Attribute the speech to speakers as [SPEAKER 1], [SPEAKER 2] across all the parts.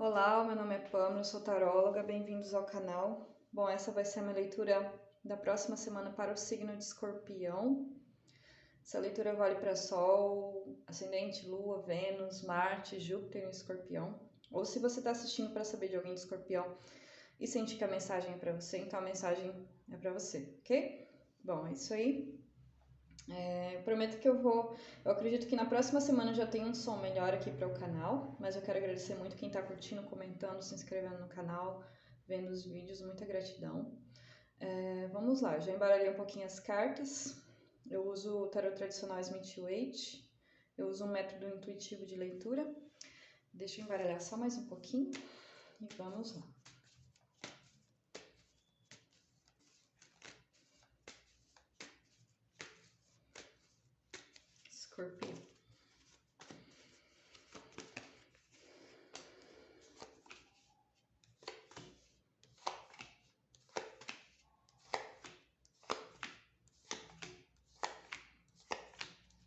[SPEAKER 1] Olá, meu nome é Pamela, eu sou taróloga, bem-vindos ao canal. Bom, essa vai ser a minha leitura da próxima semana para o signo de Escorpião. Essa leitura vale para Sol, Ascendente, Lua, Vênus, Marte, Júpiter em Escorpião. Ou se você está assistindo para saber de alguém de Escorpião e sentir que a mensagem é para você, então a mensagem é para você, ok? Bom, é isso aí. Prometo que eu acredito que na próxima semana já tem um som melhor aqui para o canal, mas eu quero agradecer muito quem está curtindo, comentando, se inscrevendo no canal, vendo os vídeos, muita gratidão. Vamos lá, já embaralhei um pouquinho as cartas. Eu uso o tarot tradicional Smith-Waite, eu uso um método intuitivo de leitura. Deixa eu embaralhar só mais um pouquinho e vamos lá. Escorpião.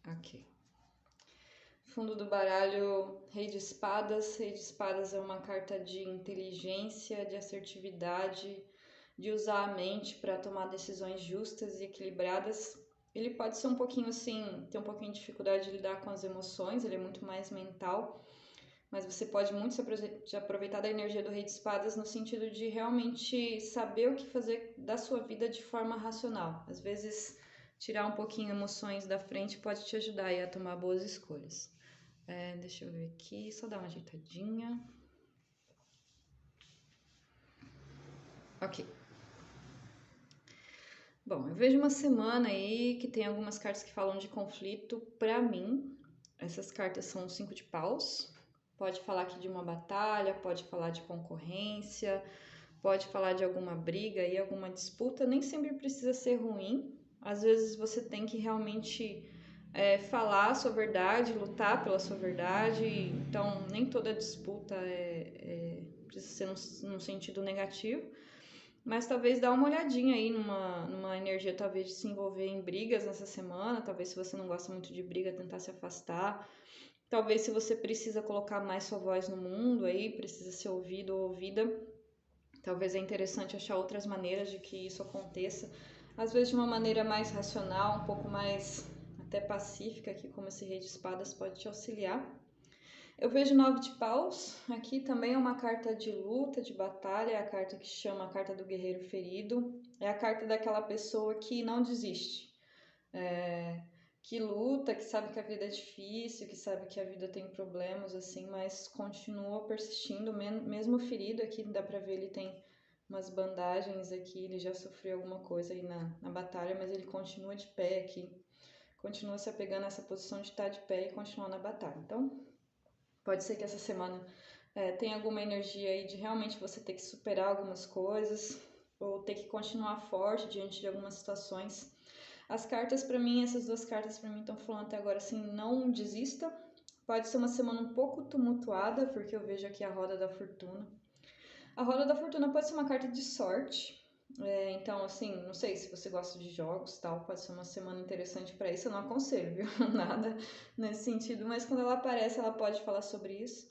[SPEAKER 1] Ok. Fundo do baralho, Rei de Espadas. Rei de Espadas é uma carta de inteligência, de assertividade, de usar a mente para tomar decisões justas e equilibradas. Ele pode ser um pouquinho assim, ter um pouquinho de dificuldade de lidar com as emoções, ele é muito mais mental, mas você pode muito se aproveitar da energia do Rei de Espadas no sentido de realmente saber o que fazer da sua vida de forma racional. Às vezes, tirar um pouquinho emoções da frente pode te ajudar aí a tomar boas escolhas. Deixa eu ver aqui, só dar uma ajeitadinha. Ok. Bom, eu vejo uma semana aí que tem algumas cartas que falam de conflito. Pra mim, essas cartas são 5 de paus. Pode falar aqui de uma batalha, pode falar de concorrência, pode falar de alguma briga e alguma disputa. Nem sempre precisa ser ruim. Às vezes você tem que realmente falar a sua verdade, lutar pela sua verdade. Então, nem toda disputa precisa ser num sentido negativo. Mas talvez dá uma olhadinha aí numa energia, talvez, de se envolver em brigas nessa semana. Talvez, se você não gosta muito de briga, tentar se afastar. Talvez, se você precisa colocar mais sua voz no mundo aí, precisa ser ouvido ou ouvida. Talvez é interessante achar outras maneiras de que isso aconteça. Às vezes, de uma maneira mais racional, um pouco mais até pacífica, que como esse Rei de Espadas pode te auxiliar. Eu vejo 9 de paus, aqui também é uma carta de luta, de batalha, é a carta que chama a carta do guerreiro ferido, é a carta daquela pessoa que não desiste, que luta, que sabe que a vida é difícil, que sabe que a vida tem problemas, assim, mas continua persistindo, mesmo ferido, aqui dá pra ver, ele tem umas bandagens aqui, ele já sofreu alguma coisa aí na batalha, mas ele continua de pé aqui, continua se apegando a essa posição de estar de pé e continuar na batalha. Então, pode ser que essa semana tenha alguma energia aí de realmente você ter que superar algumas coisas ou ter que continuar forte diante de algumas situações. As cartas para mim, essas duas cartas para mim estão falando até agora assim, não desista. Pode ser uma semana um pouco tumultuada, porque eu vejo aqui a roda da fortuna. A roda da fortuna pode ser uma carta de sorte. Então, assim, não sei se você gosta de jogos tal, pode ser uma semana interessante para isso. Eu não aconselho, viu? Nada nesse sentido, mas quando ela aparece, ela pode falar sobre isso.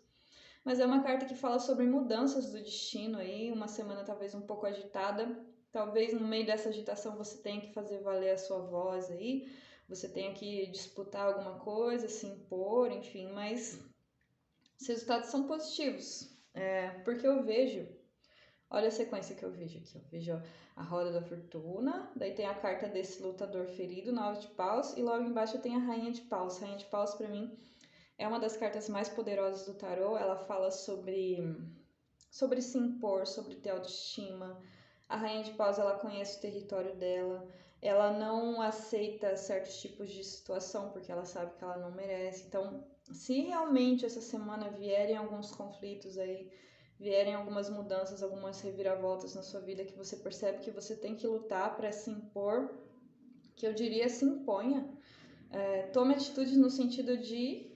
[SPEAKER 1] Mas é uma carta que fala sobre mudanças do destino aí, uma semana talvez um pouco agitada. Talvez no meio dessa agitação você tenha que fazer valer a sua voz aí, você tenha que disputar alguma coisa, se impor, enfim, mas os resultados são positivos. Porque eu vejo, olha a sequência que eu vejo aqui, eu vejo a roda da fortuna, daí tem a carta desse lutador ferido, 9 de paus, e logo embaixo tem a rainha de paus. Rainha de paus para mim é uma das cartas mais poderosas do tarô. Ela fala sobre se impor, sobre ter autoestima. A rainha de paus, ela conhece o território dela, ela não aceita certos tipos de situação porque ela sabe que ela não merece. Então, se realmente essa semana vierem alguns conflitos aí, vierem algumas mudanças, algumas reviravoltas na sua vida que você percebe que você tem que lutar para se impor, que eu diria se imponha, tome atitudes no sentido de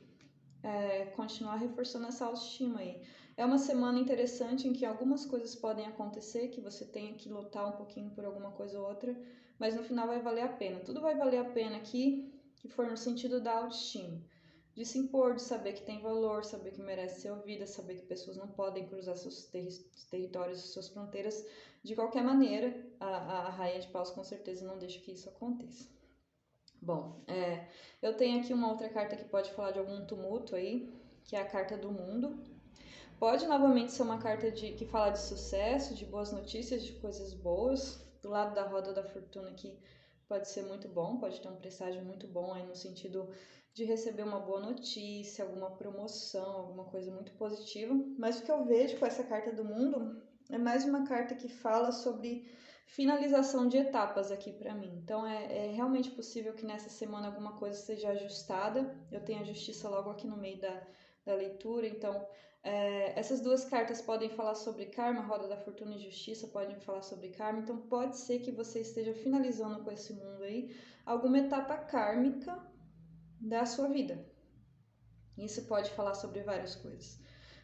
[SPEAKER 1] continuar reforçando essa autoestima aí. É uma semana interessante em que algumas coisas podem acontecer, que você tenha que lutar um pouquinho por alguma coisa ou outra, mas no final vai valer a pena. Tudo vai valer a pena aqui, que for no sentido da autoestima. de se impor, de saber que tem valor, saber que merece ser ouvida, saber que pessoas não podem cruzar seus territórios, suas fronteiras de qualquer maneira. A Rainha de Paus com certeza não deixa que isso aconteça. Bom, eu tenho aqui uma outra carta que pode falar de algum tumulto aí, que é a carta do mundo. Pode novamente ser uma carta que fala de sucesso, de boas notícias, de coisas boas. Do lado da roda da fortuna aqui pode ser muito bom, pode ter um presságio muito bom aí no sentido de receber uma boa notícia, alguma promoção, alguma coisa muito positiva. Mas o que eu vejo com essa carta do mundo é mais uma carta que fala sobre finalização de etapas aqui para mim. Então é realmente possível que nessa semana alguma coisa seja ajustada. Eu tenho a justiça logo aqui no meio da leitura, então essas duas cartas podem falar sobre karma, roda da fortuna e justiça podem falar sobre karma, então pode ser que você esteja finalizando com esse mundo aí alguma etapa kármica da sua vida. Isso pode falar sobre várias coisas.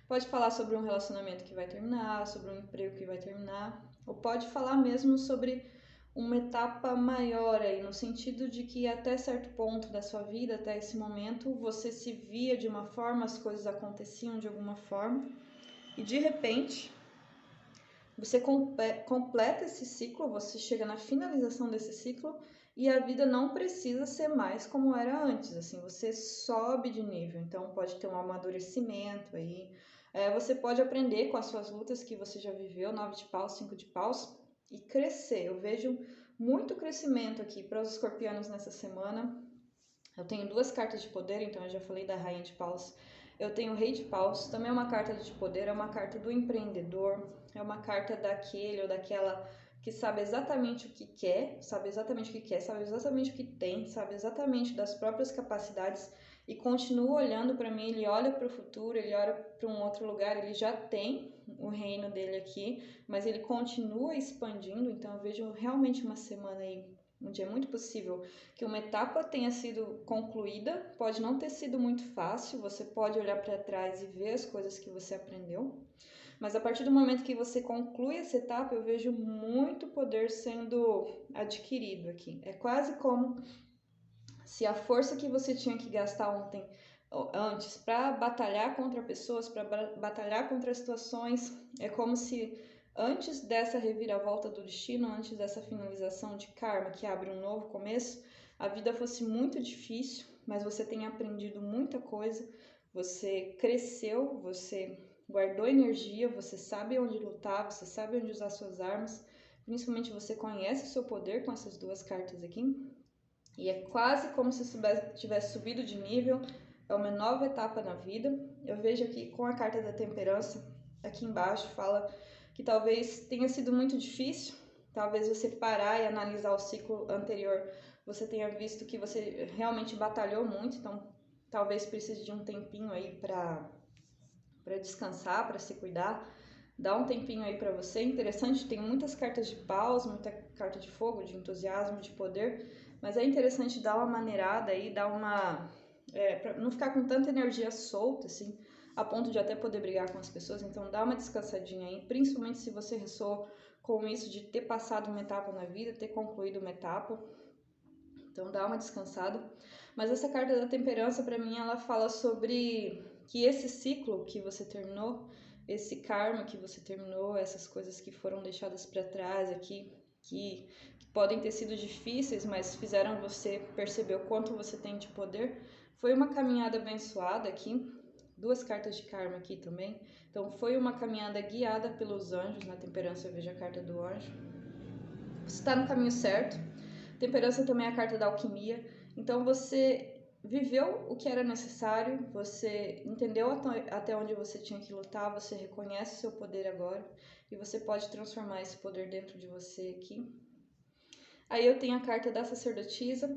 [SPEAKER 1] Pode falar sobre um relacionamento que vai terminar, sobre um emprego que vai terminar, ou pode falar mesmo sobre uma etapa maior aí, no sentido de que até certo ponto da sua vida, até esse momento, você se via de uma forma, as coisas aconteciam de alguma forma, e de repente você completa esse ciclo, você chega na finalização desse ciclo e a vida não precisa ser mais como era antes, assim, você sobe de nível, então pode ter um amadurecimento aí, você pode aprender com as suas lutas que você já viveu, 9 de paus, 5 de paus, e crescer. Eu vejo muito crescimento aqui para os escorpianos nessa semana. Eu tenho duas cartas de poder, então eu já falei da Rainha de Paus. Eu tenho o Rei de Paus, também é uma carta de poder, é uma carta do empreendedor, é uma carta daquele ou daquela que sabe exatamente o que quer, sabe exatamente o que quer, sabe exatamente o que tem, sabe exatamente das próprias capacidades e continua olhando para mim. Ele olha para o futuro, ele olha para um outro lugar, ele já tem o reino dele aqui, mas ele continua expandindo, então eu vejo realmente uma semana aí onde é muito possível que uma etapa tenha sido concluída, pode não ter sido muito fácil, você pode olhar para trás e ver as coisas que você aprendeu, mas a partir do momento que você conclui essa etapa, eu vejo muito poder sendo adquirido aqui. É quase como se a força que você tinha que gastar antes para batalhar contra pessoas, para batalhar contra situações, é como se antes dessa reviravolta do destino, antes dessa finalização de karma que abre um novo começo, a vida fosse muito difícil, mas você tenha aprendido muita coisa, você cresceu, você guardou energia, você sabe onde lutar, você sabe onde usar suas armas, principalmente você conhece o seu poder com essas duas cartas aqui. E é quase como se tivesse subido de nível, é uma nova etapa na vida. Eu vejo aqui com a carta da temperança, aqui embaixo fala que talvez tenha sido muito difícil, talvez você parar e analisar o ciclo anterior, você tenha visto que você realmente batalhou muito, então talvez precise de um tempinho aí para descansar, para se cuidar. Dá um tempinho aí para você. Interessante, tem muitas cartas de paus, muita carta de fogo, de entusiasmo, de poder, mas é interessante dar uma maneirada aí, dar uma... para não ficar com tanta energia solta, assim, a ponto de até poder brigar com as pessoas. Então dá uma descansadinha aí, principalmente se você ressoou com isso de ter passado uma etapa na vida, ter concluído uma etapa. Então dá uma descansada. Mas essa carta da temperança, para mim, ela fala sobre que esse ciclo que você terminou, esse karma que você terminou, essas coisas que foram deixadas para trás aqui, que podem ter sido difíceis, mas fizeram você perceber o quanto você tem de poder, foi uma caminhada abençoada aqui. Duas cartas de karma aqui também. Então foi uma caminhada guiada pelos anjos. Na temperança eu vejo a carta do anjo. Você está no caminho certo. Temperança também é a carta da alquimia. Então você viveu o que era necessário, você entendeu até onde você tinha que lutar, você reconhece o seu poder agora e você pode transformar esse poder dentro de você aqui. Aí eu tenho a carta da sacerdotisa.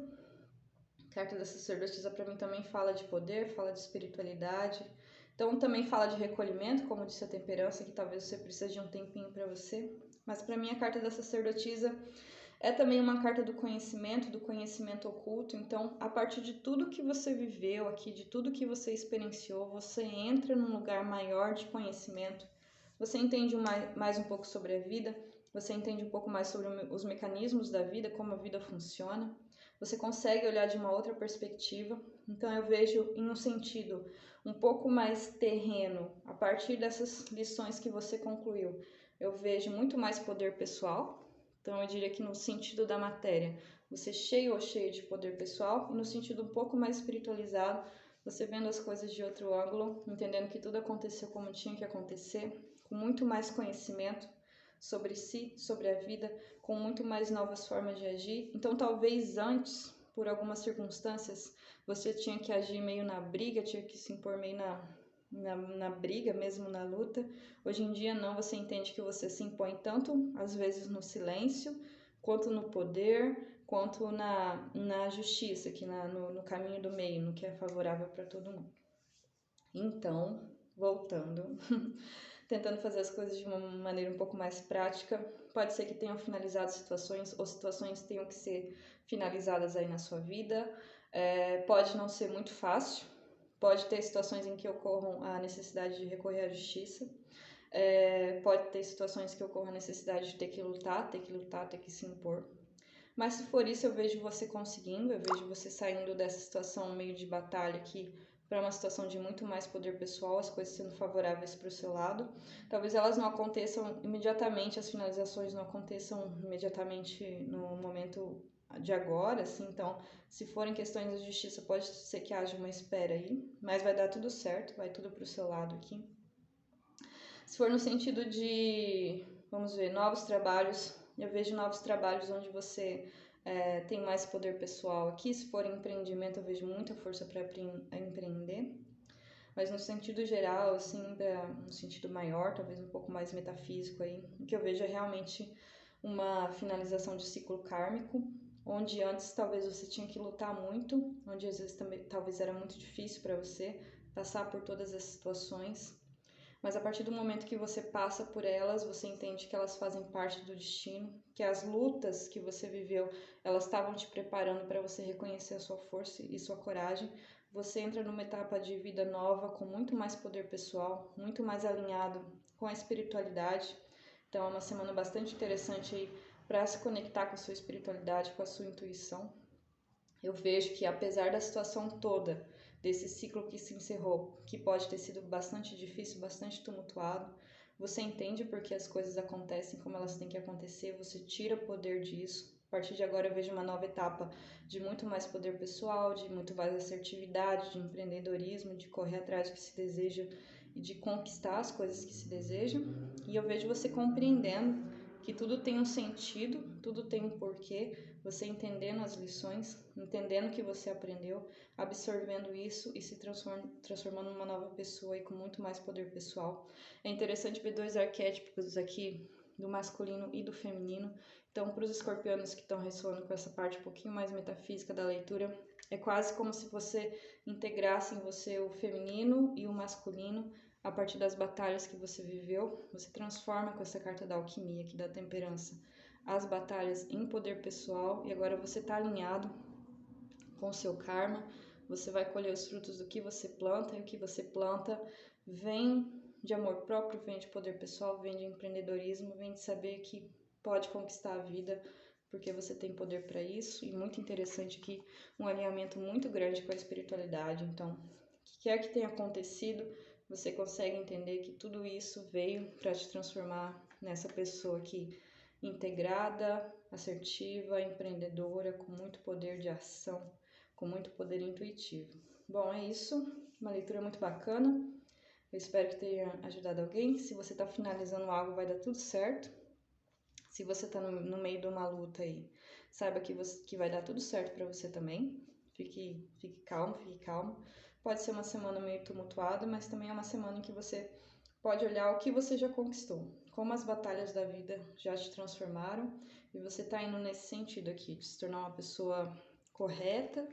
[SPEAKER 1] A carta da sacerdotisa para mim também fala de poder, fala de espiritualidade. Então também fala de recolhimento, como disse a temperança, que talvez você precise de um tempinho para você. Mas para mim a carta da sacerdotisa é também uma carta do conhecimento oculto. Então, a partir de tudo que você viveu aqui, de tudo que você experienciou, você entra num lugar maior de conhecimento. Você entende mais um pouco sobre a vida, você entende um pouco mais sobre os mecanismos da vida, como a vida funciona. você consegue olhar de uma outra perspectiva. Então eu vejo em um sentido um pouco mais terreno, a partir dessas lições que você concluiu, eu vejo muito mais poder pessoal. Então eu diria que no sentido da matéria, você cheio ou cheio de poder pessoal, e no sentido um pouco mais espiritualizado, você vendo as coisas de outro ângulo, entendendo que tudo aconteceu como tinha que acontecer, com muito mais conhecimento sobre si, sobre a vida, com muito mais novas formas de agir. Então talvez antes, por algumas circunstâncias, você tinha que agir meio na briga, tinha que se impor meio na briga, mesmo na luta. Hoje em dia não, você entende que você se impõe tanto, às vezes no silêncio, quanto no poder, quanto na justiça, que no caminho do meio, no que é favorável para todo mundo. Então, voltando, tentando fazer as coisas de uma maneira um pouco mais prática, pode ser que tenham finalizado situações, ou situações tenham que ser finalizadas aí na sua vida. Pode não ser muito fácil, pode ter situações em que ocorram a necessidade de recorrer à justiça, pode ter situações que ocorram a necessidade de ter que lutar, ter que se impor. Mas se for isso, eu vejo você conseguindo, eu vejo você saindo dessa situação meio de batalha aqui para uma situação de muito mais poder pessoal, as coisas sendo favoráveis para o seu lado. Talvez elas não aconteçam imediatamente, as finalizações não aconteçam imediatamente no momento de agora, assim, então, se forem questões da justiça, pode ser que haja uma espera aí, mas vai dar tudo certo, vai tudo para o seu lado aqui. Se for no sentido de, vamos ver, novos trabalhos, eu vejo novos trabalhos onde você tem mais poder pessoal aqui. Se for empreendimento, eu vejo muita força para empreender. Mas no sentido geral, assim, no sentido maior, talvez um pouco mais metafísico aí, o que eu vejo é realmente uma finalização de ciclo kármico, onde antes talvez você tinha que lutar muito, onde às vezes também talvez era muito difícil para você passar por todas as situações. Mas a partir do momento que você passa por elas, você entende que elas fazem parte do destino, que as lutas que você viveu, elas estavam te preparando para você reconhecer a sua força e sua coragem. Você entra numa etapa de vida nova, com muito mais poder pessoal, muito mais alinhado com a espiritualidade. Então é uma semana bastante interessante aí para se conectar com a sua espiritualidade, com a sua intuição. Eu vejo que apesar da situação toda, desse ciclo que se encerrou, que pode ter sido bastante difícil, bastante tumultuado, você entende por que as coisas acontecem como elas têm que acontecer, você tira o poder disso. A partir de agora eu vejo uma nova etapa de muito mais poder pessoal, de muito mais assertividade, de empreendedorismo, de correr atrás do que se deseja e de conquistar as coisas que se desejam. E eu vejo você compreendendo que tudo tem um sentido, tudo tem um porquê, você entendendo as lições, entendendo o que você aprendeu, absorvendo isso e se transformando numa nova pessoa e com muito mais poder pessoal. É interessante ver dois arquétipos aqui, do masculino e do feminino. Então, para os escorpianos que estão ressoando com essa parte um pouquinho mais metafísica da leitura, é quase como se você integrasse em você o feminino e o masculino a partir das batalhas que você viveu. Você transforma com essa carta da alquimia aqui, da temperança, as batalhas em poder pessoal, e agora você está alinhado com o seu karma, você vai colher os frutos do que você planta, e o que você planta vem de amor próprio, vem de poder pessoal, vem de empreendedorismo, vem de saber que pode conquistar a vida, porque você tem poder para isso. E muito interessante aqui, um alinhamento muito grande com a espiritualidade. Então, o que quer que tenha acontecido, você consegue entender que tudo isso veio para te transformar nessa pessoa aqui integrada, assertiva, empreendedora, com muito poder de ação, com muito poder intuitivo. Bom, é isso. Uma leitura muito bacana. Eu espero que tenha ajudado alguém. Se você está finalizando algo, vai dar tudo certo. Se você está no meio de uma luta aí, saiba que vai dar tudo certo para você também. Fique calmo, fique calmo. Pode ser uma semana meio tumultuada, mas também é uma semana em que você pode olhar o que você já conquistou, como as batalhas da vida já te transformaram, e você está indo nesse sentido aqui, de se tornar uma pessoa correta,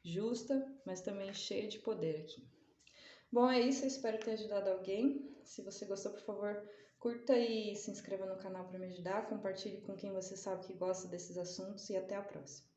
[SPEAKER 1] justa, mas também cheia de poder aqui. Bom, é isso, eu espero ter ajudado alguém. Se você gostou, por favor, curta e se inscreva no canal para me ajudar, compartilhe com quem você sabe que gosta desses assuntos, e até a próxima.